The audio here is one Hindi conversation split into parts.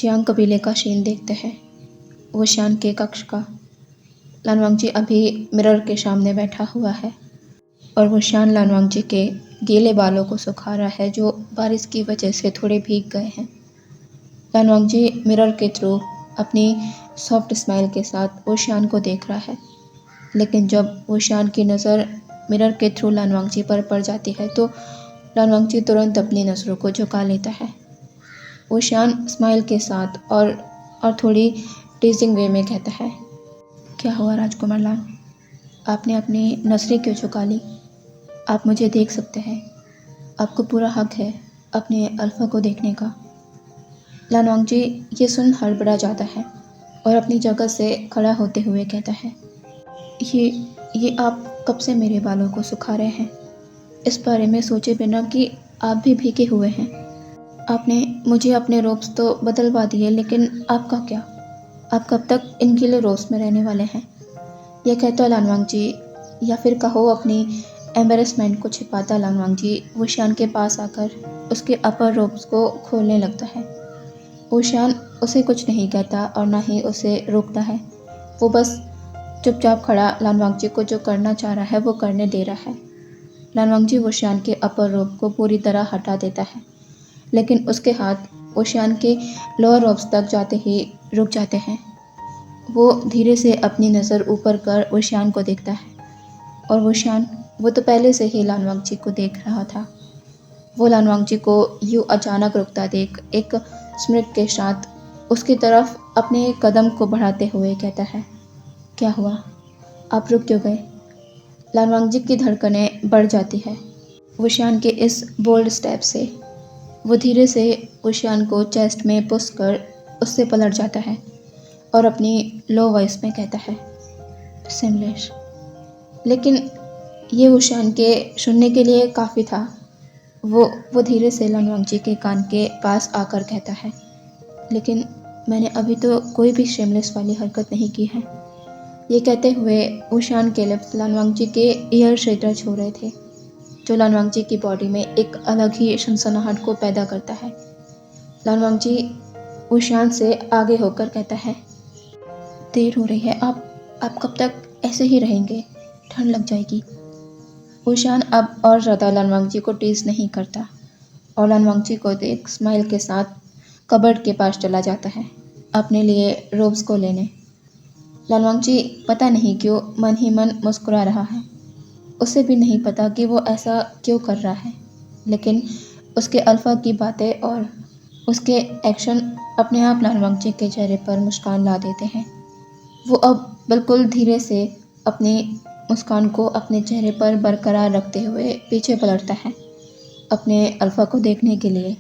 जियांग कबीले का सीन देखते हैं। वुशियान के कक्ष का। लानवांगजी अभी मिरर के सामने बैठा हुआ है और वुशियान लानवांगजी के गीले बालों को सुखा रहा है जो बारिश की वजह से थोड़े भीग गए हैं। लानवांगजी मिरर के थ्रू अपनी सॉफ्ट स्माइल के साथ वुशियान को देख रहा है, लेकिन जब वुशियान की नज़र मिरर के थ्रू लानवांगजी पर पड़ जाती है तो लानवांगजी तुरंत अपनी नज़रों को झुका लेता है। वुशियान स्माइल के साथ और थोड़ी टीजिंग वे में कहता है, क्या हुआ राजकुमार लान, आपने अपनी नज़रें क्यों झुका ली? आप मुझे देख सकते हैं, आपको पूरा हक है अपने अल्फा को देखने का। लानवांगजी ये सुन हड़बड़ा जाता है और अपनी जगह से खड़ा होते हुए कहता है, ये आप कब से मेरे बालों को सुखा रहे हैं, इस बारे में सोचे बिना कि आप भी भीगे हुए हैं। आपने मुझे अपने रोब्स तो बदलवा दिए, लेकिन आपका क्या? आप कब तक इन गीले रोब्स में रहने वाले हैं? यह कहता लानवांगजी, या फिर कहो अपनी एम्बेरसमेंट को छिपाता लानवांगजी वुशियान के पास आकर उसके अपर रोब्स को खोलने लगता है। वुशियान उसे कुछ नहीं कहता और ना ही उसे रोकता है। वो बस चुपचाप खड़ा लानवांगजी को जो करना चाह रहा है वो करने दे रहा है। लानवांगजी वुशियान के अपर रोब को पूरी तरह हटा देता है, लेकिन उसके हाथ वुशियान के लोअर रोब्स तक जाते ही रुक जाते हैं। वो धीरे से अपनी नज़र ऊपर कर वुशियान को देखता है और वुशियान, वो तो पहले से ही लानवांगजी को देख रहा था। वो लानवांगजी को यूँ अचानक रुकता देख एक स्मित के साथ उसकी तरफ अपने कदम को बढ़ाते हुए कहता है, क्या हुआ, आप रुक क्यों गए? लानवांगजी की धड़कनें बढ़ जाती है वुशियान के इस बोल्ड स्टेप से। वो धीरे से वुशियान को चेस्ट में पुश कर उससे पलट जाता है और अपनी लो वॉइस में कहता है, सिमलेश। लेकिन ये वुशियान के सुनने के लिए काफ़ी था। वो धीरे से लानवांगजी के कान के पास आकर कहता है, लेकिन मैंने अभी तो कोई भी शेमलेस वाली हरकत नहीं की है। ये कहते हुए वुशियान के लिप्स लानवांगजी के ईयर से टच हो रहे थे, जो लानवांगजी की बॉडी में एक अलग ही सनसनाहट को पैदा करता है। लानवांगजी वुशियान से आगे होकर कहता है, देर हो रही है, आप कब तक ऐसे ही रहेंगे? ठंड लग जाएगी। वुशियान अब और ज़्यादा लानवांगजी को टीज नहीं करता और लानवांगजी को देख स्माइल के साथ कबर्ड के पास चला जाता है अपने लिए रोब्स को लेने। लानवांगजी पता नहीं क्यों मन ही मन मुस्कुरा रहा है। उसे भी नहीं पता कि वो ऐसा क्यों कर रहा है, लेकिन उसके अल्फा की बातें और उसके एक्शन अपने आप लानवांगजी के चेहरे पर मुस्कान ला देते हैं। वो अब बिल्कुल धीरे से अपनी मुस्कान को अपने चेहरे पर बरकरार रखते हुए पीछे पलटता है अपने अल्फा को देखने के लिए,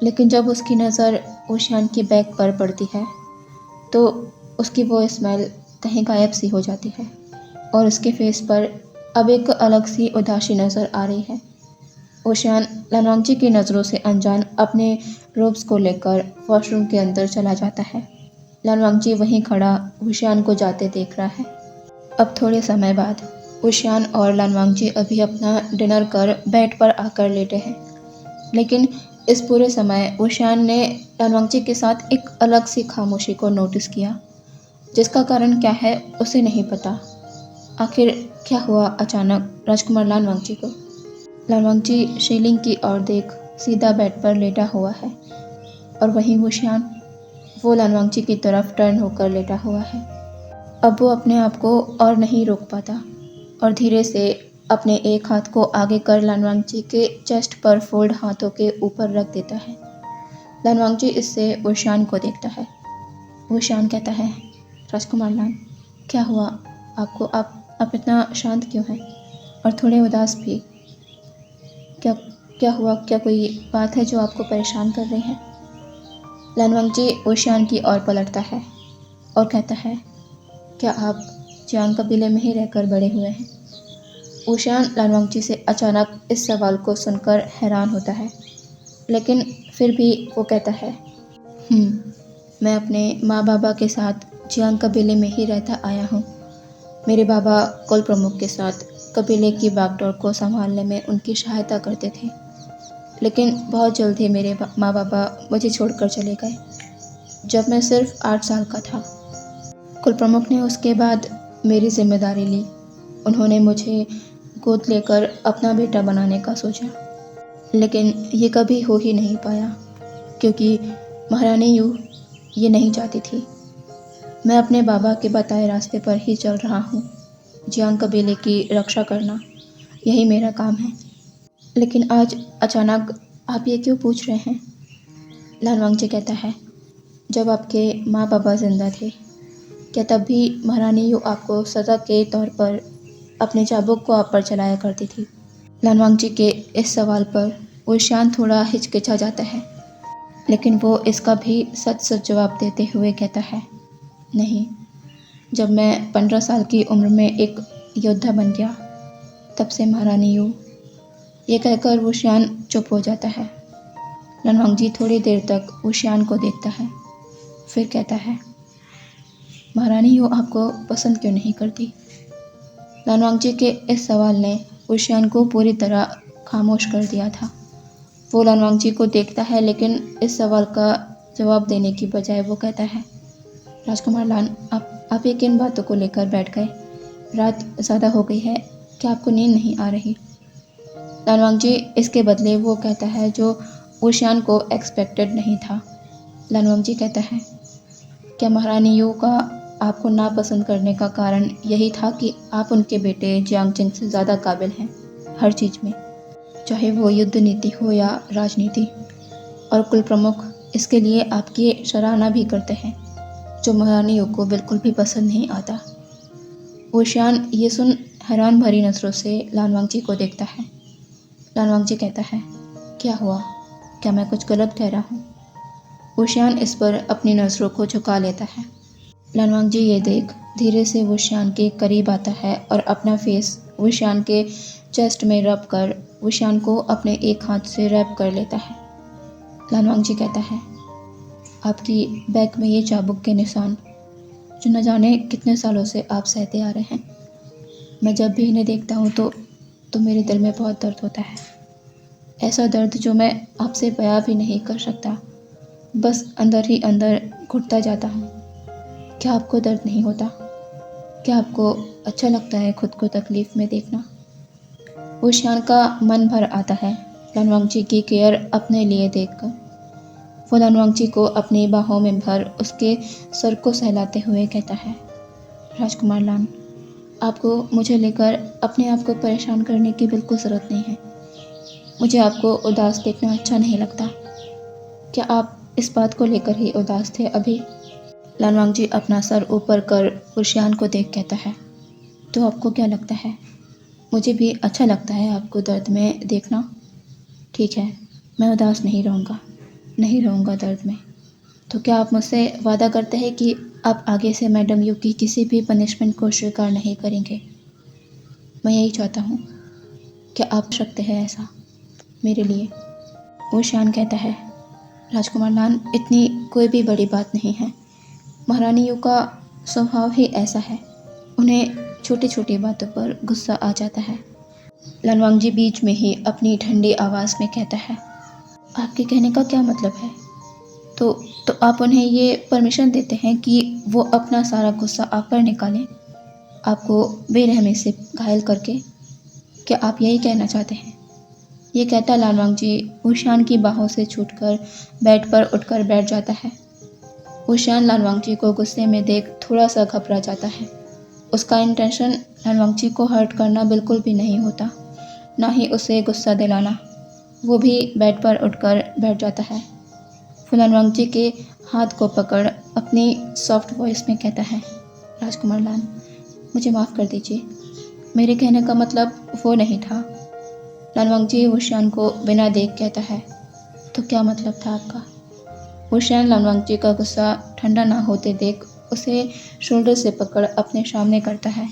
लेकिन जब उसकी नज़र वुशियान की बैक पर पड़ती है तो उसकी वो स्माइल कहीं गायब सी हो जाती है और उसके फेस पर अब एक अलग सी उदासी नज़र आ रही है। वुशियान लानवांगजी की नज़रों से अनजान अपने रोब्स को लेकर वॉशरूम के अंदर चला जाता है। लानवांगजी वहीं खड़ा वुशियान को जाते देख रहा है। अब थोड़े समय बाद वुशियान और लानवांगजी अभी अपना डिनर कर बेड पर आकर लेटे हैं, लेकिन इस पूरे समय वुशियान ने लानवांगजी के साथ एक अलग सी खामोशी को नोटिस किया, जिसका कारण क्या है उसे नहीं पता। आखिर क्या हुआ अचानक राजकुमार लानवांगजी को? लानवांगजी सीलिंग की ओर देख सीधा बेड पर लेटा हुआ है और वहीं वुशियान, वो लानवांगजी की तरफ टर्न होकर लेटा हुआ है। अब वो अपने आप को और नहीं रोक पाता और धीरे से अपने एक हाथ को आगे कर लानवांगजी के चेस्ट पर फोल्ड हाथों के ऊपर रख देता है। लानवांगजी इससे वुशियान को देखता है। वुशियान कहता है, राजकुमार लान, क्या हुआ आपको? आप इतना शांत क्यों हैं और थोड़े उदास भी? क्या हुआ? क्या कोई बात है जो आपको परेशान कर रही है? लानवांगजी वुशियान की ओर पलटता है और कहता है, क्या आप जियांग कबीले में ही रहकर बड़े हुए हैं? वुशियान लानवांगजी से अचानक इस सवाल को सुनकर हैरान होता है, लेकिन फिर भी वो कहता है, मैं अपने माँ बाबा के साथ जियांग कबीले में ही रहता आया हूँ। मेरे बाबा कुल प्रमुख के साथ कबीले की बागडोर को संभालने में उनकी सहायता करते थे, लेकिन बहुत जल्द ही मेरे माँ बाबा मुझे छोड़कर चले गए। जब मैं सिर्फ 8 साल का था। कुल प्रमुख ने उसके बाद मेरी जिम्मेदारी ली। उन्होंने मुझे गोद लेकर अपना बेटा बनाने का सोचा, लेकिन ये कभी हो ही नहीं पाया क्योंकि महारानी यू ये नहीं चाहती थी। मैं अपने बाबा के बताए रास्ते पर ही चल रहा हूँ। जियांग कबीले की रक्षा करना यही मेरा काम है। लेकिन आज अचानक आप ये क्यों पूछ रहे हैं? लान वांगजी कहता है, जब आपके माँ बाबा जिंदा थे, क्या तब भी महारानी यू आपको सज़ा के तौर पर अपने चाबुक को आप पर चलाया करती थी? लान वांगजी के इस सवाल पर वुशियान थोड़ा हिचकिचा जाता है, लेकिन वो इसका भी सच सच जवाब देते हुए कहता है, नहीं। जब मैं 15 साल की उम्र में एक योद्धा बन गया, तब से महारानी यू। ये कहकर वुशियान चुप हो जाता है। लान वांगजी थोड़ी देर तक वुशियान को देखता है, फिर कहता है, महारानी यू आपको पसंद क्यों नहीं करती? लान वांगजी के इस सवाल ने वुशियान को पूरी तरह खामोश कर दिया था। वो लान वांगजी को देखता है, लेकिन इस सवाल का जवाब देने की बजाय वो कहता है, राजकुमार लान, आप ये किन बातों को लेकर बैठ गए? रात ज़्यादा हो गई है, क्या आपको नींद नहीं आ रही? लान वांगजी इसके बदले वो कहता है जो वुशियान को एक्सपेक्टेड नहीं था। लान वांगजी कहता है, क्या महारानी यू का आपको नापसंद करने का कारण यही था कि आप उनके बेटे जियांग चिंग से ज़्यादा काबिल हैं हर चीज़ में, चाहे वो युद्ध नीति हो या राजनीति? और कुल प्रमुख इसके लिए आपकी सराहना भी करते हैं, जो महारानी यू को बिल्कुल भी पसंद नहीं आता। वुशियान ये सुन हैरान भरी नज़रों से लान वांगजी को देखता है। लान वांगजी कहता है, क्या हुआ? क्या मैं कुछ गलत कह रहा हूँ? वुशियान इस पर अपनी नज़रों को झुका लेता है। लान वांगजी ये देख धीरे से वुशियान के करीब आता है और अपना फेस वुशियान के चेस्ट में रब कर वुशियान को अपने एक हाथ से रैप कर लेता है। लान वांगजी कहता है, आपकी बैक में ये चाबुक के निशान, जो न जाने कितने सालों से आप सहते आ रहे हैं, मैं जब भी इन्हें देखता हूँ तो मेरे दिल में बहुत दर्द होता है। ऐसा दर्द जो मैं आपसे बयां भी नहीं कर सकता, बस अंदर ही अंदर घुटता जाता हूँ। क्या आपको दर्द नहीं होता? क्या आपको अच्छा लगता है खुद को तकलीफ़ में देखना? वुशियान का मन भर आता है लान वांगजी की केयर अपने लिए देखकर। वो लान वांगजी को अपनी बाहों में भर उसके सर को सहलाते हुए कहता है, राजकुमार लान, आपको मुझे लेकर अपने आप को परेशान करने की बिल्कुल ज़रूरत नहीं है। मुझे आपको उदास देखना अच्छा नहीं लगता। क्या आप इस बात को लेकर ही उदास थे अभी? लान वांगजी अपना सर ऊपर कर वुशियान को देख कहता है, तो आपको क्या लगता है? मुझे भी अच्छा लगता है आपको दर्द में देखना। ठीक है, मैं उदास नहीं रहूँगा दर्द में। तो क्या आप मुझसे वादा करते हैं कि आप आगे से मैडम यू की किसी भी पनिशमेंट को स्वीकार नहीं करेंगे? मैं यही चाहता हूँ। क्या आप सकते हैं ऐसा मेरे लिए? वुशियान कहता है, राजकुमार लान, इतनी कोई भी बड़ी बात नहीं है। महारानी यू का स्वभाव ही ऐसा है, उन्हें छोटी छोटी बातों पर गुस्सा आ जाता है। लान वांगजी बीच में ही अपनी ठंडी आवाज़ में कहता है, आपके कहने का क्या मतलब है? तो आप उन्हें ये परमिशन देते हैं कि वो अपना सारा गुस्सा आप पर निकालें, आपको बेरहमी से घायल करके? क्या आप यही कहना चाहते हैं? ये कहता लान वांगजी वुशियान की बाहों से छूटकर बेड पर उठकर बैठ जाता है। वुशियान लान वांगजी को गुस्से में देख थोड़ा सा घबरा जाता है। उसका इंटेंशन लान वांगजी को हर्ट करना बिल्कुल भी नहीं होता, ना ही उसे गुस्सा दिलाना। वो भी बेड पर उठकर बैठ जाता है। फिर लान वांगजी के हाथ को पकड़ अपनी सॉफ्ट वॉइस में कहता है, राजकुमार लान, मुझे माफ़ कर दीजिए, मेरे कहने का मतलब वो नहीं था। लान वांगजी वुशियान को बिना देख कहता है, तो क्या मतलब था आपका? वुशियान लान वांगजी का गुस्सा ठंडा ना होते देख उसे शोल्डर से पकड़ अपने सामने करता है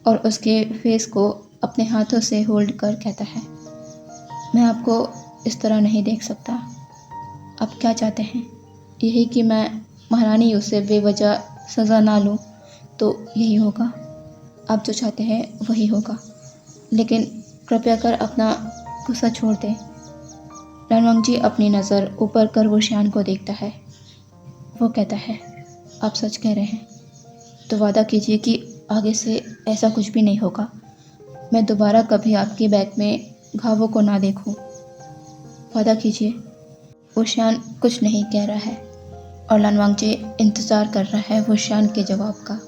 और उसके फेस को अपने हाथों से होल्ड कर कहता है, मैं आपको इस तरह नहीं देख सकता। आप क्या चाहते हैं? यही कि मैं महारानी यू से बेवजह सज़ा ना लूँ, तो यही होगा। आप जो चाहते हैं वही होगा, लेकिन कृपया कर अपना गुस्सा छोड़ दें। लान वांगजी अपनी नज़र ऊपर कर वुशियान को देखता है। वो कहता है, आप सच कह रहे हैं, तो वादा कीजिए कि आगे से ऐसा कुछ भी नहीं होगा। मैं दोबारा कभी आपकी बैग में घावों को ना देखूं। वादा कीजिए। वुशियान कुछ नहीं कह रहा है और लानवांगजी इंतज़ार कर रहा है वुशियान के जवाब का।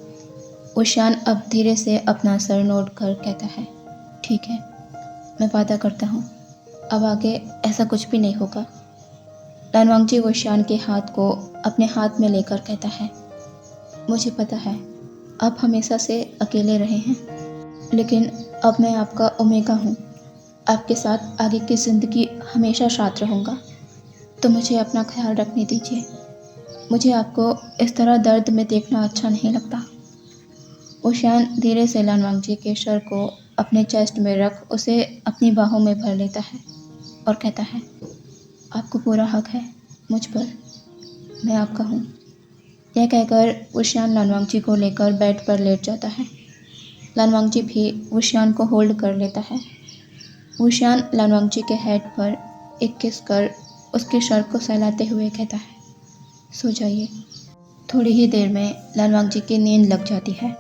वुशियान अब धीरे से अपना सर नोट कर कहता है, ठीक है, मैं वादा करता हूँ, अब आगे ऐसा कुछ भी नहीं होगा। लानवांगजी वुशियान के हाथ को अपने हाथ में लेकर कहता है, मुझे पता है आप हमेशा से अकेले रहे हैं, लेकिन अब मैं आपका ओमेगा हूँ, आपके साथ आगे की ज़िंदगी हमेशा साथ रहूँगा, तो मुझे अपना ख्याल रखने दीजिए। मुझे आपको इस तरह दर्द में देखना अच्छा नहीं लगता। वुशियान धीरे से लानवांगजी के सर को अपने चेस्ट में रख उसे अपनी बाहों में भर लेता है और कहता है, आपको पूरा हक है मुझ पर, मैं आपका हूँ। यह कहकर वुशियान लानवांगजी को लेकर बेड पर लेट जाता है। लानवांगजी भी वुशियान को होल्ड कर लेता है। वुशियान लानवांगजी के हेड पर एक किस कर उसके सर को सहलाते हुए कहता है, सो जाइए। थोड़ी ही देर में लानवांगजी की नींद लग जाती है।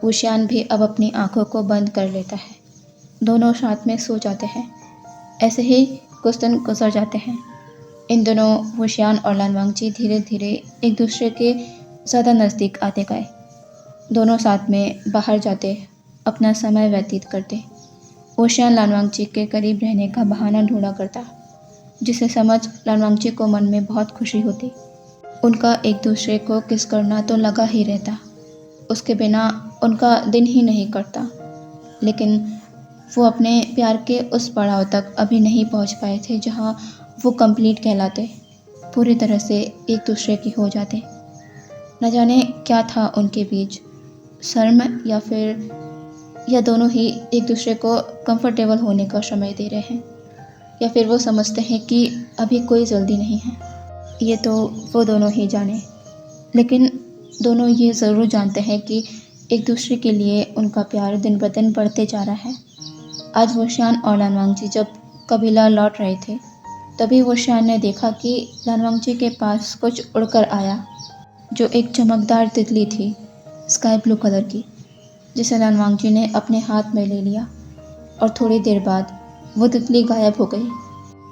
वुशियान भी अब अपनी आंखों को बंद कर लेता है। दोनों साथ में सो जाते हैं। ऐसे ही कुछ दिन गुजर जाते हैं। इन दिनों वुशियान और लानवांगजी धीरे धीरे एक दूसरे के ज़्यादा नज़दीक आते गए। दोनों साथ में बाहर जाते, अपना समय व्यतीत करते। वुशियान लानवांगजी के करीब रहने का बहाना ढूंढा करता, जिसे समझ लानवांगजी को मन में बहुत खुशी होती। उनका एक दूसरे को किस करना तो लगा ही रहता, उसके बिना उनका दिन ही नहीं कटता। लेकिन वो अपने प्यार के उस पड़ाव तक अभी नहीं पहुंच पाए थे जहां वो कंप्लीट कहलाते, पूरी तरह से एक दूसरे की हो जाते। न जाने क्या था उनके बीच, शर्म या दोनों ही एक दूसरे को कंफर्टेबल होने का समय दे रहे हैं, या फिर वो समझते हैं कि अभी कोई जल्दी नहीं है। ये तो वो दोनों ही जाने, लेकिन दोनों ये ज़रूर जानते हैं कि एक दूसरे के लिए उनका प्यार दिन ब दिन बढ़ते जा रहा है। आज वुशियान और लानवांगजी जब कबीला लौट रहे थे, तभी वुशियान ने देखा कि लानवांगजी के पास कुछ उड़कर आया, जो एक चमकदार तितली थी, स्काई ब्लू कलर की, जिसे लानवांगजी ने अपने हाथ में ले लिया और थोड़ी देर बाद वो तितली गायब हो गई।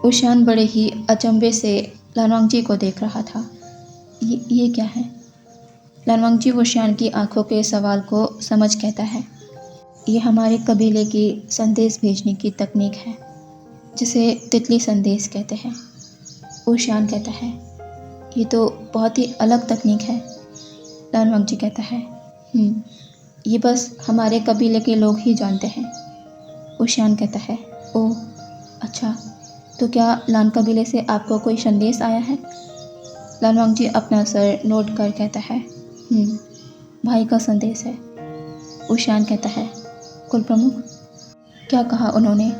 वुशियान बड़े ही अचंभे से लानवांगजी को देख रहा था। ये क्या है? लानवांगजी वुशियान की आंखों के सवाल को समझ कहता है, ये हमारे कबीले की संदेश भेजने की तकनीक है, जिसे तितली संदेश कहते हैं। वुशियान कहता है, ये तो बहुत ही अलग तकनीक है। लानवांगजी कहता है, ये बस हमारे कबीले के लोग ही जानते हैं। वुशियान कहता है, ओह अच्छा, तो क्या लान कबीले से आपको कोई संदेश आया है? लानवांगजी अपना सर नोट कर कहता है, भाई का संदेश है। वुशियान कहता है, कुल प्रमुख, क्या कहा उन्होंने?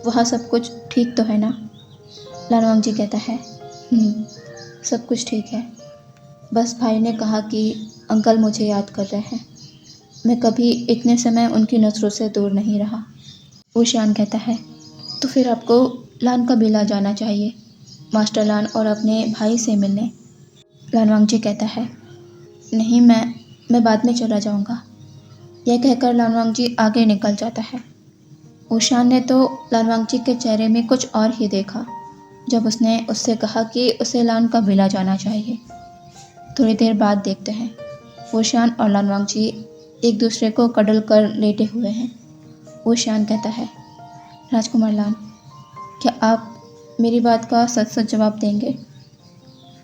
वहाँ सब कुछ ठीक तो है ना? लानवांगजी कहता है, सब कुछ ठीक है, बस भाई ने कहा कि अंकल मुझे याद कर रहे हैं, मैं कभी इतने समय उनकी नज़रों से दूर नहीं रहा। वुशियान कहता है, तो फिर आपको लान कबीला जाना चाहिए, मास्टर लान और अपने भाई से मिलने। लानवांगजी कहता है, नहीं, मैं बाद में चला जाऊंगा। यह कहकर लानवांगजी आगे निकल जाता है। वुशियान ने तो लानवांगजी के चेहरे में कुछ और ही देखा जब उसने उससे कहा कि उसे लान कबीला जाना चाहिए। थोड़ी देर बाद देखते हैं वुशियान और लानवांगजी एक दूसरे को कडल कर लेटे हुए हैं। वुशियान कहता है, राजकुमार लान, क्या आप मेरी बात का सच सच जवाब देंगे?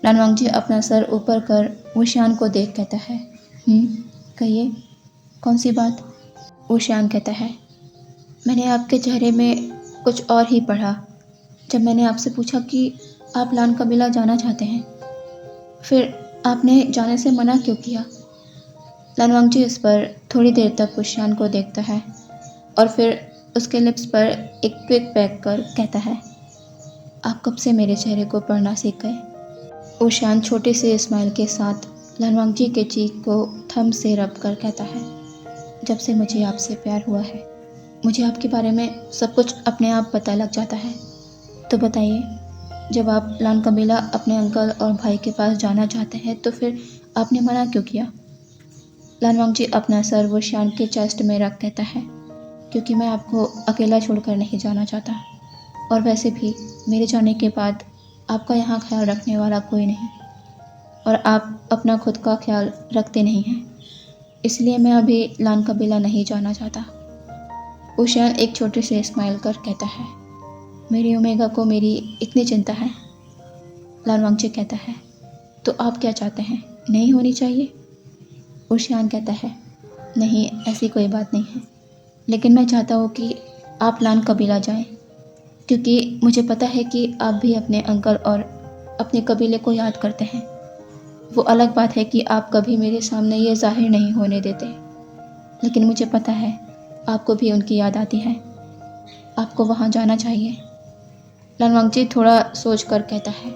लानवांगजी अपना सर ऊपर कर वुशियान को देख कहता है, कहिए, कौन सी बात? वुशियान कहता है, मैंने आपके चेहरे में कुछ और ही पढ़ा जब मैंने आपसे पूछा कि आप लान कबीला जाना चाहते हैं, फिर आपने जाने से मना क्यों किया? लानवांगजी इस पर थोड़ी देर तक वुशियान को देखता है और फिर उसके लिप्स पर एक क्विक पैक कर कहता है, आप कब से मेरे चेहरे को पढ़ना सीख गए? वुशियान छोटे से स्माइल के साथ लानवांगजी के चीक को थंब से रब कर कहता है, जब से मुझे आपसे प्यार हुआ है, मुझे आपके बारे में सब कुछ अपने आप पता लग जाता है। तो बताइए, जब आप लान कबीला अपने अंकल और भाई के पास जाना चाहते हैं तो फिर आपने मना क्यों किया? लान वांगजी अपना सर वुशियान के चेस्ट में रख देता है। क्योंकि मैं आपको अकेला छोड़कर नहीं जाना चाहता, और वैसे भी मेरे जाने के बाद आपका यहाँ ख्याल रखने वाला कोई नहीं, और आप अपना खुद का ख्याल रखते नहीं हैं, इसलिए मैं अभी लान कबीला नहीं जाना चाहता। वुशियान एक छोटे से स्माइल कर कहता है, मेरी ओमेगा को मेरी इतनी चिंता है। लान वांगजी कहता है, तो आप क्या चाहते हैं, नहीं होनी चाहिए? वुशियान कहता है, नहीं, ऐसी कोई बात नहीं है, लेकिन मैं चाहता हूँ कि आप लान कबीला जाएं, क्योंकि मुझे पता है कि आप भी अपने अंकल और अपने कबीले को याद करते हैं। वो अलग बात है कि आप कभी मेरे सामने ये जाहिर नहीं होने देते, लेकिन मुझे पता है आपको भी उनकी याद आती है। आपको वहाँ जाना चाहिए। लान वांगजी थोड़ा सोच कर कहता है,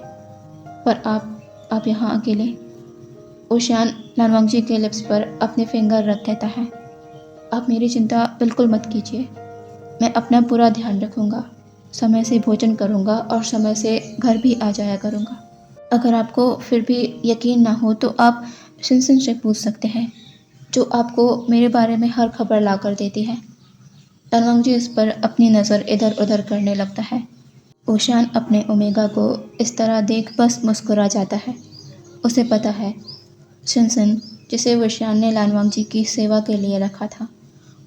पर आप यहाँ अकेले? वुशियान लान वांगजी के लिप्स पर अपने फिंगर रख कहता है, आप मेरी चिंता बिल्कुल मत कीजिए। मैं अपना पूरा ध्यान रखूँगा, समय से भोजन करूँगा और समय से घर भी आ जाया करूँगा। अगर आपको फिर भी यकीन ना हो तो आप शिनशिन से पूछ सकते हैं, जो आपको मेरे बारे में हर खबर ला कर देती है। लान वांगजी इस पर अपनी नज़र इधर उधर करने लगता है। वुशियान अपने ओमेगा को इस तरह देख बस मुस्कुरा जाता है। उसे पता है, शिनशिन, जिसे वुशियान ने लान वांगजी की सेवा के लिए रखा था,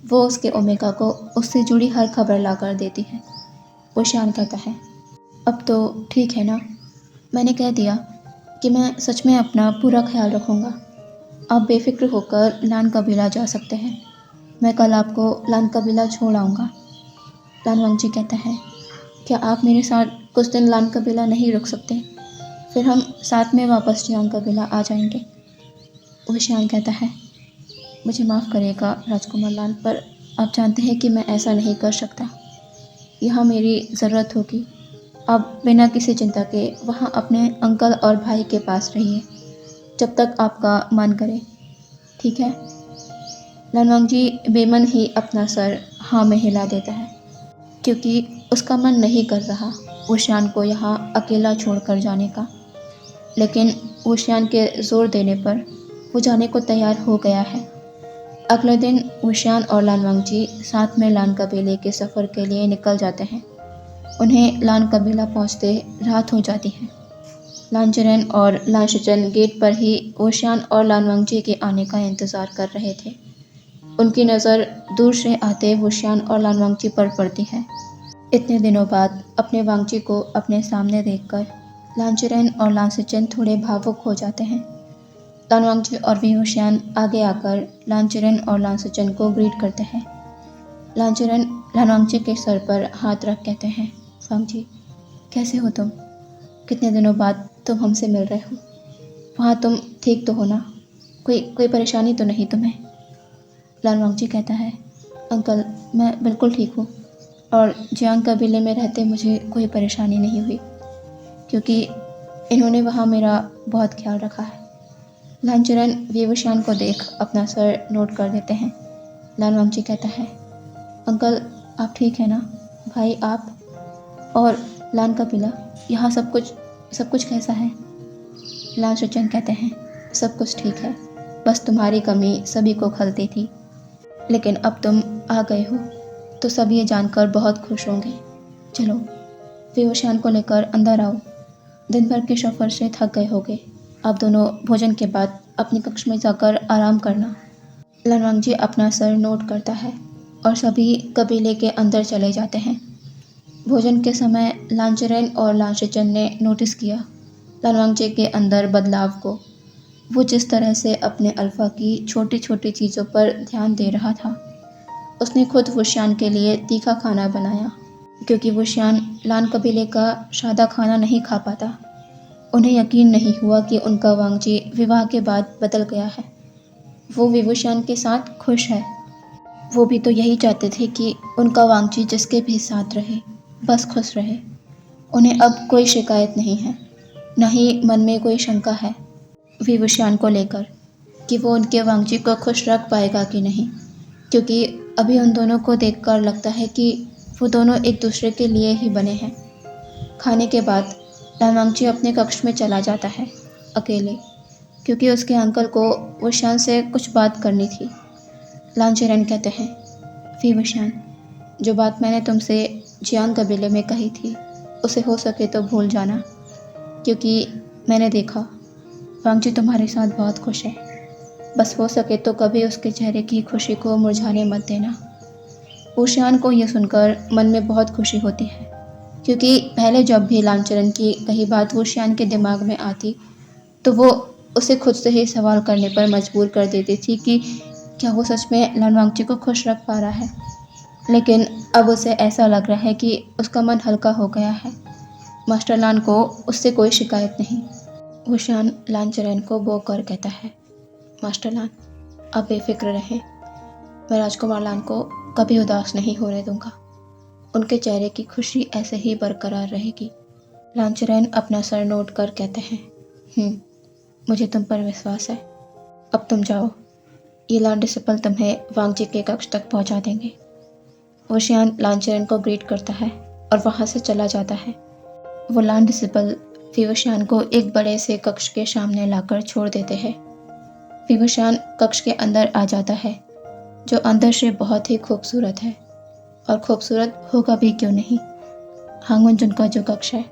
वो उसके ओमेगा को उससे जुड़ी हर खबर ला कर देती है। वुशियान कहता है, अब तो ठीक है ना? मैंने कह दिया कि मैं सच में अपना पूरा ख्याल रखूँगा। आप बेफिक्र होकर लान कबीला जा सकते हैं। मैं कल आपको लान कबीला छोड़ आऊँगा। लान वांगजी कहता है, क्या आप मेरे साथ कुछ दिन लान कबीला नहीं रुक सकते? फिर हम साथ में वापस जियांग कबीला आ जाएंगे। वुशियान कहता है, मुझे माफ़ करिएगा राजकुमार लान, पर आप जानते हैं कि मैं ऐसा नहीं कर सकता। यहाँ मेरी ज़रूरत होगी। आप बिना किसी चिंता के वहाँ अपने अंकल और भाई के पास रहिए, जब तक आपका मन करे, ठीक है? लान वांगजी बेमन ही अपना सर हाँ में हिला देता है, क्योंकि उसका मन नहीं कर रहा वुशियान को यहाँ अकेला छोड़कर जाने का। लेकिन वुशियान के ज़ोर देने पर वो जाने को तैयार हो गया है। अगले दिन वुशियान और लान वांगजी साथ में लान कबीले के सफ़र के लिए निकल जाते हैं। उन्हें लान कबीला पहुंचते रात हो जाती है। लान चिरेन और लान शिचन गेट पर ही वुशियान और लान वांगजी के आने का इंतज़ार कर रहे थे। उनकी नज़र दूर से आते वुशियान और लान वांगजी पर पड़ती है। इतने दिनों बाद अपने वांगजी को अपने सामने देखकर लान चिरेन और लान शिचन थोड़े भावुक हो जाते हैं। लान वांगजी और वुशियान आगे आकर लान चिरेन और लान शिचन को ग्रीट करते हैं। लान चिरेन लान वांगजी के सर पर हाथ रख कहते हैं, वांगजी, कैसे हो तुम? कितने दिनों बाद तुम हमसे मिल रहे हो। वहाँ तुम ठीक तो हो ना? कोई परेशानी तो नहीं तुम्हें? लान वांगजी कहता है, अंकल, मैं बिल्कुल ठीक हूँ, और जियांग कबीले में रहते मुझे कोई परेशानी नहीं हुई, क्योंकि इन्होंने वहाँ मेरा बहुत ख्याल रखा है। लान चिरेन वुशियान को देख अपना सर नोट कर देते हैं। लान वांगजी कहता है, अंकल, आप ठीक है ना? भाई, आप और लान कबीला, यहाँ सब कुछ कैसा है? लान शिचन कहते हैं, सब कुछ ठीक है, बस तुम्हारी कमी सभी को खलती थी, लेकिन अब तुम आ गए हो तो सब ये जानकर बहुत खुश होंगे। चलो, वुशियान को लेकर अंदर आओ। दिन भर के सफ़र से थक गए होगे। आप दोनों भोजन के बाद अपनी कक्ष में जाकर आराम करना। लान वांगजी अपना सर नोट करता है और सभी कबीले के अंदर चले जाते हैं। भोजन के समय लान चिरेन और लान शिचन ने नोटिस किया लान वांगजी के अंदर बदलाव को। वो जिस तरह से अपने अल्फ़ा की छोटी छोटी चीज़ों पर ध्यान दे रहा था। उसने खुद वुशियान के लिए तीखा खाना बनाया, क्योंकि वुशियान लान कबीले का सादा खाना नहीं खा पाता। उन्हें यकीन नहीं हुआ कि उनका वांगजी विवाह के बाद बदल गया है। वो वुशियान के साथ खुश है। वो भी तो यही चाहते थे कि उनका वांगजी जिसके भी साथ रहे, बस खुश रहे। उन्हें अब कोई शिकायत नहीं है, न ही मन में कोई शंका है वुशियान को लेकर कि वो उनके वांगजी को खुश रख पाएगा कि नहीं, क्योंकि अभी उन दोनों को देखकर लगता है कि वो दोनों एक दूसरे के लिए ही बने हैं। खाने के बाद लानवांगची अपने कक्ष में चला जाता है अकेले, क्योंकि उसके अंकल को वुशान से कुछ बात करनी थी। लान चेरन कहते हैं, फी वुशान, जो बात मैंने तुमसे जियांग कबीले में कही थी उसे हो सके तो भूल जाना, क्योंकि मैंने देखा वांगजी तुम्हारे साथ बहुत खुश है। बस हो सके तो कभी उसके चेहरे की खुशी को मुरझाने मत देना। वुशान को यह सुनकर मन में बहुत खुशी होती है, क्योंकि पहले जब भी लामचरण की कही बात वुशान के दिमाग में आती तो वो उसे खुद से ही सवाल करने पर मजबूर कर देती थी कि क्या वो सच में लानवांगची को खुश रख पा रहा है। लेकिन अब उसे ऐसा लग रहा है कि उसका मन हल्का हो गया है। मास्टर लान को उससे कोई शिकायत नहीं। वुशान लानचरण को बो कर कहता है, मास्टर लान, आप बेफिक्र रहें, मैं राजकुमार लान को कभी उदास नहीं होने दूंगा। उनके चेहरे की खुशी ऐसे ही बरकरार रहेगी। लानचरण अपना सर नोट कर कहते हैं, मुझे तुम पर विश्वास है। अब तुम जाओ, ये लान डिसिपल तुम्हें वांगजी के कक्ष तक पहुंचा देंगे। वुशान लानचरण को ग्रीट करता है और वहां से चला जाता है। वो लान डिसिपल फीवशान को एक बड़े से कक्ष के सामने लाकर छोड़ देते हैं। फीवशान कक्ष के अंदर आ जाता है, जो अंदर से बहुत ही खूबसूरत है, और खूबसूरत होगा भी क्यों नहीं। हांगुनजुन का जो कक्ष है,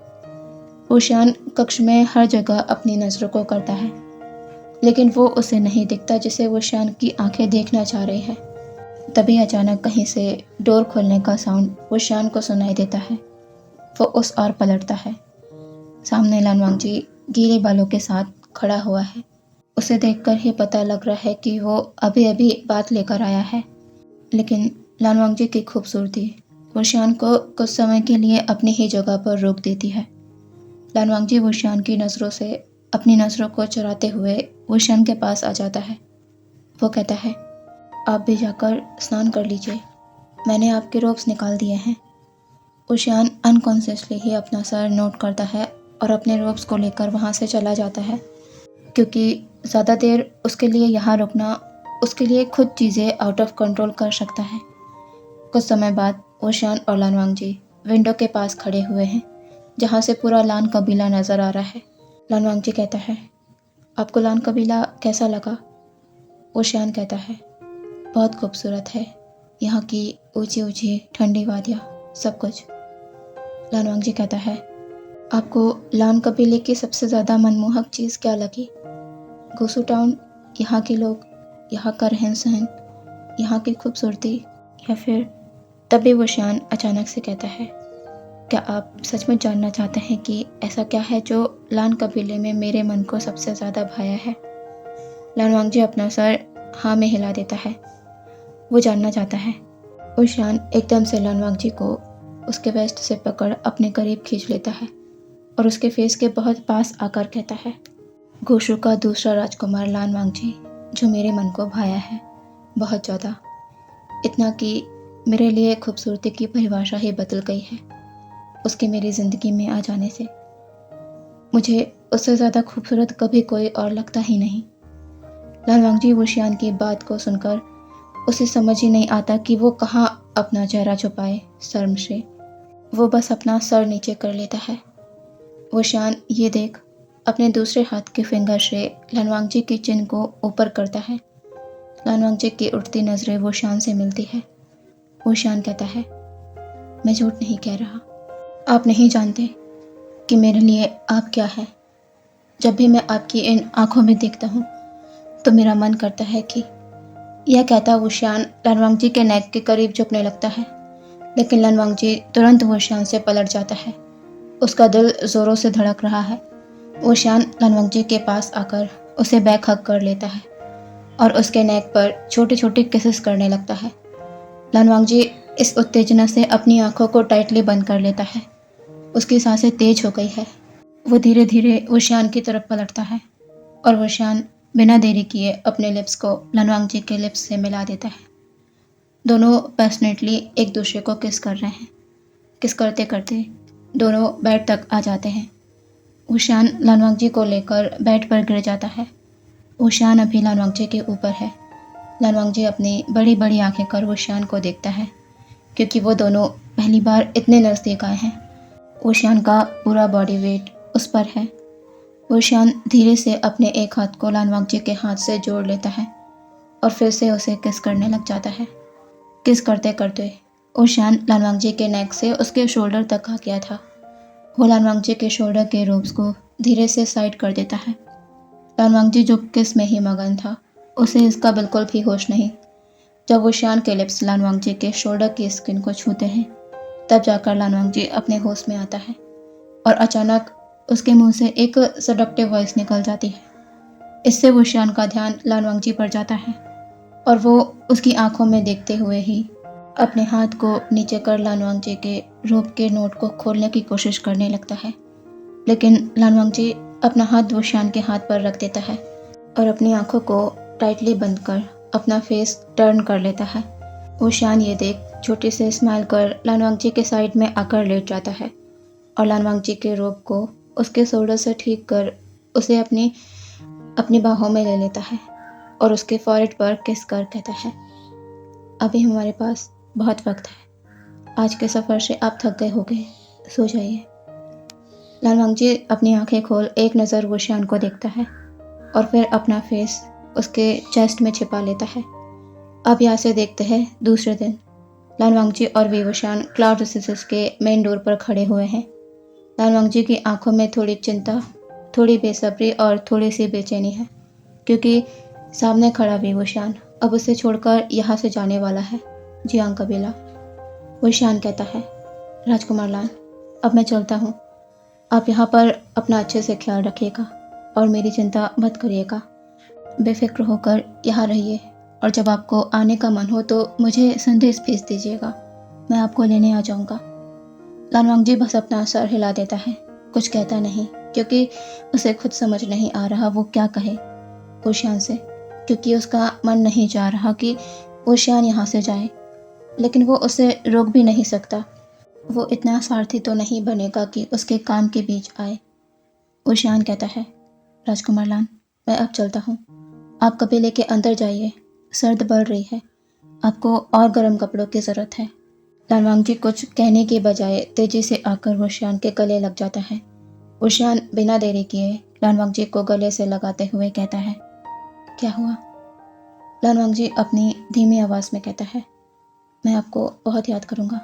वुशान कक्ष में हर जगह अपनी नज़रों को करता है, लेकिन वो उसे नहीं दिखता जिसे वुशान की आंखें देखना चाह रही है। तभी अचानक कहीं से डोर खोलने का साउंड वुशान को सुनाई देता है। वो उस ओर पलटता है। सामने लानवांगजी गीले बालों के साथ खड़ा हुआ है। उसे देखकर ही पता लग रहा है कि वो अभी अभी बात लेकर आया है। लेकिन लानवांगजी की खूबसूरती वुशान को कुछ समय के लिए अपनी ही जगह पर रोक देती है। लानवांगजी वुशान की नज़रों से अपनी नज़रों को चुराते हुए वुशान के पास आ जाता है। वो कहता है, आप भी जाकर स्नान कर लीजिए, मैंने आपके रोब्स निकाल दिए हैं। वुशान अनकॉन्शियसली ही अपना सर नोट करता है और अपने रोब्स को लेकर वहाँ से चला जाता है, क्योंकि ज़्यादा देर उसके लिए यहाँ रुकना उसके लिए खुद चीज़ें आउट ऑफ कंट्रोल कर सकता है। कुछ समय बाद वुशान और लानवांगजी विंडो के पास खड़े हुए हैं, जहाँ से पूरा लान कबीला नज़र आ रहा है। लानवांगजी कहता है, आपको लान कबीला कैसा लगा? वुशान कहता है, बहुत खूबसूरत है, यहाँ की ऊंची ऊंची ठंडी वादियाँ, सब कुछ। लानवांगजी कहता है, आपको लान कबीले की सबसे ज़्यादा मनमोहक चीज़ क्या लगी? गुसू टाउन, यहाँ के लोग, यहाँ का रहन सहन, यहाँ की खूबसूरती, या फिर? तभी वुशान अचानक से कहता है, क्या आप सच में जानना चाहते हैं कि ऐसा क्या है जो लान कबीले में मेरे मन को सबसे ज़्यादा भाया है? लानवांगजी अपना सर हाँ में हिला देता है। वो जानना चाहता है। वुशान एकदम से लानवांगजी को उसके वेस्ट से पकड़ अपने करीब खींच लेता है और उसके फेस के बहुत पास आकर कहता है, गोशु का दूसरा राजकुमार लानवांगजी, जो मेरे मन को भाया है बहुत ज़्यादा, इतना कि मेरे लिए खूबसूरती की परिभाषा ही बदल गई है उसके मेरी ज़िंदगी में आ जाने से। मुझे उससे ज़्यादा खूबसूरत कभी कोई और लगता ही नहीं। लानवांगजी वुशियान की बात को सुनकर उसे समझ ही नहीं आता कि वो कहाँ अपना चेहरा छुपाए शर्म से। वो बस अपना सर नीचे कर लेता है। वुशियान ये देख अपने दूसरे हाथ के फिंगर से लानवांगजी की चिन्ह को ऊपर करता है। लानवांगजी की उठती नज़रें वुशियान से मिलती है। वुशियान कहता है, मैं झूठ नहीं कह रहा, आप नहीं जानते कि मेरे लिए आप क्या है। जब भी मैं आपकी इन आँखों में देखता हूँ तो मेरा मन करता है कि, यह कहता वुशियान लानवांगजी के नेक के करीब झुकने लगता है, लेकिन लानवांगजी तुरंत वुशियान से पलट जाता है। उसका दिल ज़ोरों से धड़क रहा है। वुशियान लानवांगजी के पास आकर उसे बैक हग कर लेता है और उसके नेक पर छोटे छोटे किसेस करने लगता है। लानवांगजी इस उत्तेजना से अपनी आंखों को टाइटली बंद कर लेता है। उसकी सांसें तेज हो गई है। वो धीरे धीरे वुशियान की तरफ पलटता है और वुशियान बिना देरी किए अपने लिप्स को लानवांगजी के लिप्स से मिला देता है। दोनों पैशनेटली एक दूसरे को किस कर रहे हैं। किस करते करते दोनों बेड तक आ जाते हैं। वुशियान लानवांगजी को लेकर बेड पर गिर जाता है। वुशियान अभी लानवांगजी के ऊपर है। लानवांगजी अपनी बड़ी बड़ी आंखें कर वुशियान को देखता है, क्योंकि वो दोनों पहली बार इतने नज़दीक आए हैं। वुशियान का पूरा बॉडी वेट उस पर है। वुशियान धीरे से अपने एक हाथ को लानवांगजी के हाथ से जोड़ लेता है और फिर से उसे किस करने लग जाता है। किस करते करते वुशियान लानवांगजी के नेक से उसके शोल्डर तक आ गया था। वो लानवांगजी के शोल्डर के रोब्स को धीरे से साइड कर देता है। लानवांगजी जो किस में ही मगन था, उसे इसका बिल्कुल भी होश नहीं। जब वुशियान के लिप्स लानवांगजी के शोल्डर की स्किन को छूते हैं, तब जाकर लानवांगजी अपने होश में आता है और अचानक उसके मुंह से एक सडक्टिव वॉइस निकल जाती है। इससे वुशियान का ध्यान लानवांगजी पर जाता है और वो उसकी आंखों में देखते हुए ही अपने हाथ को नीचे कर लानवांगजी के रोब के नोट को खोलने की कोशिश करने लगता है। लेकिन लानवांगजी अपना हाथ वुशियान के हाथ पर रख देता है और अपनी आंखों को टाइटली बंद कर अपना फेस टर्न कर लेता है। वुशियान ये देख छोटे से स्माइल कर लानवांगजी के साइड में आकर लेट जाता है और लानवांगजी के रोब को उसके शोल्डर से ठीक कर उसे अपनी बाहों में ले लेता है और उसके फॉरहेड पर किस कर कहता है, अभी हमारे पास बहुत वक्त है। आज के सफ़र से आप थक गए होंगे, सो जाइए। लानवांगजी अपनी आंखें खोल एक नज़र वुशियान को देखता है और फिर अपना फेस उसके चेस्ट में छिपा लेता है। अब यहाँ से देखते हैं दूसरे दिन। लानवांगजी और वुशियान क्लाउड रिसोर्सेज के मेन डोर पर खड़े हुए हैं। लानवांगजी की आंखों में थोड़ी चिंता, थोड़ी बेसब्री और थोड़ी सी बेचैनी है, क्योंकि सामने खड़ा वुशियान अब उसे छोड़कर यहाँ से जाने वाला है, जियांग कबीला। वुशियान कहता है, राजकुमार लान, अब मैं चलता हूँ। आप यहाँ पर अपना अच्छे से ख्याल रखिएगा और मेरी चिंता मत करिएगा। बेफिक्र होकर यहाँ रहिए और जब आपको आने का मन हो तो मुझे संदेश भेज दीजिएगा, मैं आपको लेने आ जाऊँगा। लानवांगजी बस अपना सर हिला देता है, कुछ कहता नहीं, क्योंकि उसे खुद समझ नहीं आ रहा वो क्या कहे वुशियान से, क्योंकि उसका मन नहीं चाह रहा कि वुशियान यहाँ से जाए, लेकिन वो उसे रोक भी नहीं सकता। वो इतना स्वार्थी तो नहीं बनेगा कि उसके काम के बीच आए। वुशियान कहता है, राजकुमार लान, मैं अब चलता हूँ। आप कबीले के अंदर जाइए, सर्द बढ़ रही है, आपको और गर्म कपड़ों की ज़रूरत है। लानवांगजी कुछ कहने के बजाय तेजी से आकर वुशियान के गले लग जाता है। वुशियान बिना देरी किए लानवांगजी को गले से लगाते हुए कहता है, क्या हुआ? लानवांगजी अपनी धीमी आवाज़ में कहता है, मैं आपको बहुत याद करूँगा।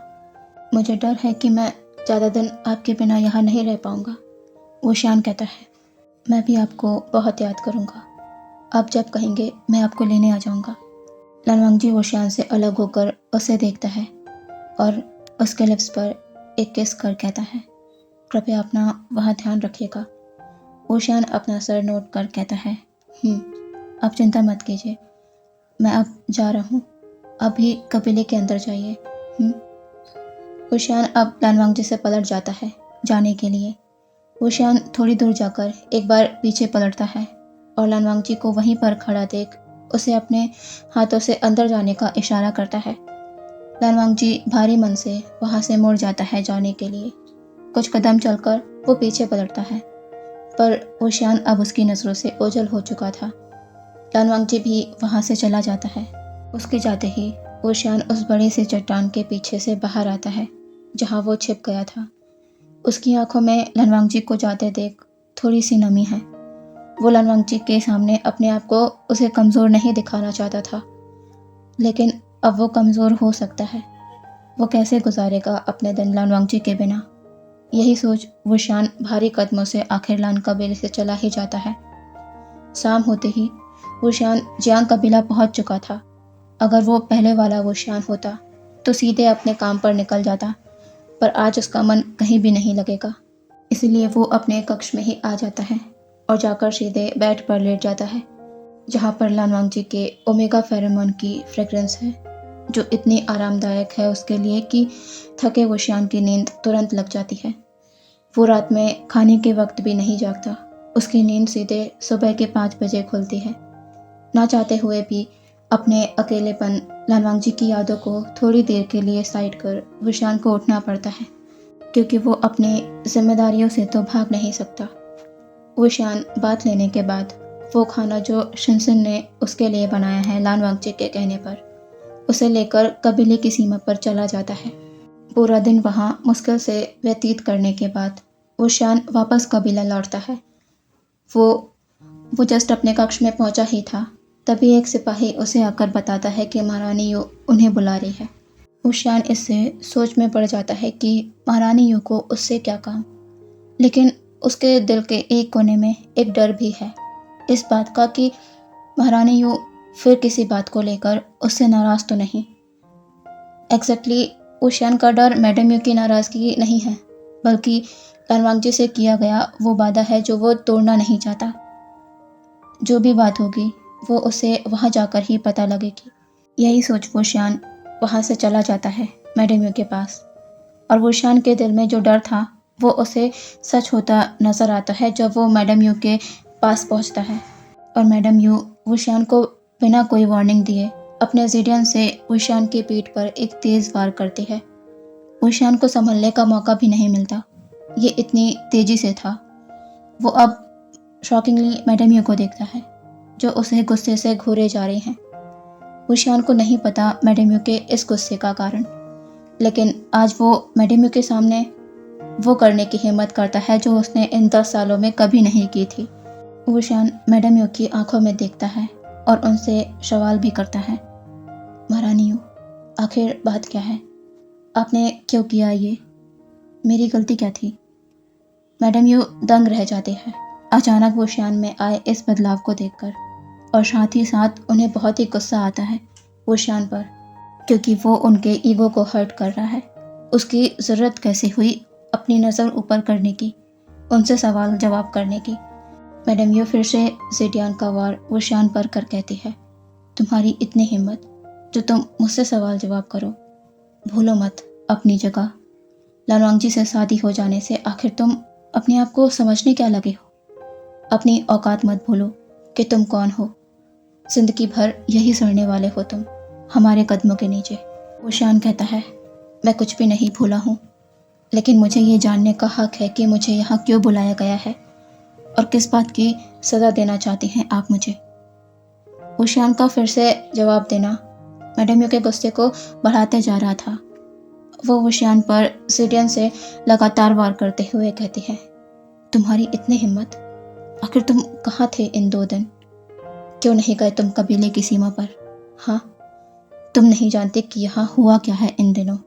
मुझे डर है कि मैं ज़्यादा दिन आपके बिना यहाँ नहीं रह पाऊँगा। वुशियान कहता है, मैं भी आपको बहुत याद करूँगा। आप जब कहेंगे मैं आपको लेने आ जाऊँगा। लानवांगजी वुशियान से अलग होकर उसे देखता है और उसके लिप्स पर एक किस कर कहता है, कृपया अपना वहाँ ध्यान रखिएगा। वुशियान अपना सर नोट कर कहता है, आप चिंता मत कीजिए, मैं अब जा रहा हूँ, आप भी कबीले के अंदर जाइए। वुशियान अब लानवांगजी से पलट जाता है जाने के लिए। वुशियान थोड़ी दूर जाकर एक बार पीछे पलटता है और लानवांगजी को वहीं पर खड़ा देख उसे अपने हाथों से अंदर जाने का इशारा करता है। लानवांगजी भारी मन से वहाँ से मुड़ जाता है जाने के लिए। कुछ कदम चलकर वो पीछे पलटता है, पर वुशियान अब उसकी नज़रों से ओझल हो चुका था। लानवांगजी भी वहाँ से चला जाता है। उसके जाते ही वुशियान उस बड़ी सी चट्टान के पीछे से बाहर आता है जहाँ वो छिप गया था। उसकी आंखों में लानवांगजी को जाते देख थोड़ी सी नमी है। वो लानवांगजी के सामने अपने आप को उसे कमज़ोर नहीं दिखाना चाहता था, लेकिन अब वो कमज़ोर हो सकता है। वो कैसे गुजारेगा अपने दिन लानवांगजी के बिना? यही सोच वुशियान भारी कदमों से आखिर लान कबीले से चला ही जाता है। शाम होते ही वुशियान जियांग कबीला पहुंच चुका था। अगर वो पहले वाला वुशियान होता तो सीधे अपने काम पर निकल जाता, पर आज उसका मन कहीं भी नहीं लगेगा। इसलिए वो अपने कक्ष में ही आ जाता है और जाकर सीधे बेड पर लेट जाता है, जहाँ पर लानवांगजी के ओमेगा फेरोमोन की फ्रेग्रेंस है, जो इतनी आरामदायक है उसके लिए कि थके वुशियान की नींद तुरंत लग जाती है। वो रात में खाने के वक्त भी नहीं जागता। उसकी नींद सीधे सुबह के 5 बजे खुलती है। ना चाहते हुए भी अपने अकेलेपन, लानवांगजी की यादों को थोड़ी देर के लिए साइड कर वुशियान को उठना पड़ता है, क्योंकि वो अपनी जिम्मेदारियों से तो भाग नहीं सकता। वुशियान बात लेने के बाद वो खाना जो शिनशिन ने उसके लिए बनाया है लानवांगजी के कहने पर, उसे लेकर कबीले की सीमा पर चला जाता है। पूरा दिन वहाँ मुश्किल से व्यतीत करने के बाद वुशियान वापस कबीला लौटता है। वो जस्ट अपने कक्ष में पहुंचा ही था, तभी एक सिपाही उसे आकर बताता है कि महारानी यू उन्हें बुला रही है। वुशियान इससे सोच में पड़ जाता है कि महारानी यू को उससे क्या काम, लेकिन उसके दिल के एक कोने में एक डर भी है, इस बात का कि महारानी यू फिर किसी बात को लेकर उससे नाराज़ तो नहीं। एग्जैक्टली वुशियान का डर मैडम यू की नाराज़गी नहीं है, बल्कि लनवांगजी से किया गया वो वादा है जो वो तोड़ना नहीं चाहता। जो भी बात होगी वो उसे वहाँ जाकर ही पता लगेगी। यही सोच वुशियान वहाँ से चला जाता है मैडम यू के पास, और वुशियान के दिल में जो डर था वो उसे सच होता नज़र आता है जब वो मैडम यू के पास पहुँचता है, और मैडम यू वुशियान को बिना कोई वार्निंग दिए अपने ज़िडियन से वुशियान की पीठ पर एक तेज़ वार करती है। वुशियान को संभलने का मौका भी नहीं मिलता, ये इतनी तेज़ी से था। वो अब शॉकिंगली मैडम यू को देखता है जो उसे गुस्से से घूरे जा रही हैं। वुशियान को नहीं पता मैडम यू के इस गुस्से का कारण, लेकिन आज वो मैडम यू के सामने वो करने की हिम्मत करता है जो उसने इन 10 सालों में कभी नहीं की थी। वुशियान मैडम यू की आंखों में देखता है और उनसे सवाल भी करता है, महारानी यू, आखिर बात क्या है? आपने क्यों किया ये? मेरी गलती क्या थी? मैडम यू दंग रह जाती है अचानक वुशियान में आए इस बदलाव को देखकर, और साथ ही साथ उन्हें बहुत ही गुस्सा आता है वुशियान पर, क्योंकि वो उनके ईगो को हर्ट कर रहा है। उसकी ज़रूरत कैसे हुई अपनी नज़र ऊपर करने की, उनसे सवाल जवाब करने की। मैडम यू फिर से ज़िडियन का वार वुशियान पर कर कहती है, तुम्हारी इतनी हिम्मत जो तुम मुझसे सवाल जवाब करो। भूलो मत अपनी जगह। लनवांगजी से शादी हो जाने से आखिर तुम अपने आप को समझने क्या लगे हो? अपनी औकात मत भूलो कि तुम कौन हो। जिंदगी भर यही सड़ने वाले हो तुम हमारे कदमों के नीचे। वुशियान कहता है, मैं कुछ भी नहीं भूला हूँ, लेकिन मुझे ये जानने का हक है कि मुझे यहाँ क्यों बुलाया गया है और किस बात की सज़ा देना चाहती हैं आप मुझे। वुशियान का फिर से जवाब देना मैडम यू के गुस्से को बढ़ाते जा रहा था। वो वुशियान पर ज़िडियन से लगातार वार करते हुए कहती है, तुम्हारी इतनी हिम्मत, आखिर तुम कहाँ थे इन 2 दिन? क्यों नहीं गए तुम कबीले की सीमा पर? हाँ, तुम नहीं जानते कि यहाँ हुआ क्या है इन दिनों।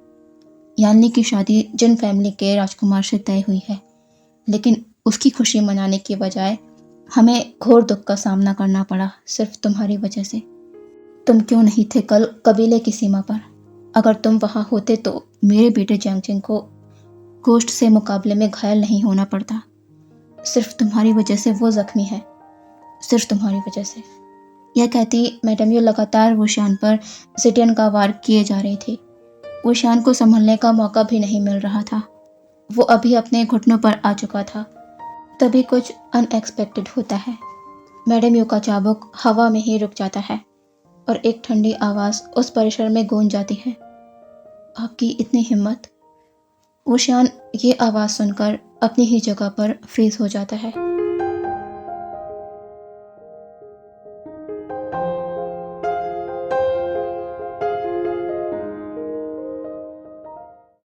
यान्नी की शादी जिन फैमिली के राजकुमार से तय हुई है, लेकिन उसकी खुशी मनाने की बजाय हमें घोर दुख का सामना करना पड़ा सिर्फ तुम्हारी वजह से। तुम क्यों नहीं थे कल कबीले की सीमा पर? अगर तुम वहाँ होते तो मेरे बेटे जियांगजिंग को गोश्त से मुकाबले में घायल नहीं होना पड़ता। सिर्फ तुम्हारी वजह से वो जख्मी है, सिर्फ तुम्हारी वजह से। यह कहती मैडम यू लगातार वुशियान पर ज़िडियन का वार किए जा रही थी। वुशियान को संभलने का मौका भी नहीं मिल रहा था। वो अभी अपने घुटनों पर आ चुका था। तभी कुछ अनएक्सपेक्टेड होता है। मैडम यू का चाबुक हवा में ही रुक जाता है और एक ठंडी आवाज़ उस परिसर में गूंज जाती है, आपकी इतनी हिम्मत। वुशियान ये आवाज़ सुनकर अपनी ही जगह पर फ्रीज हो जाता है।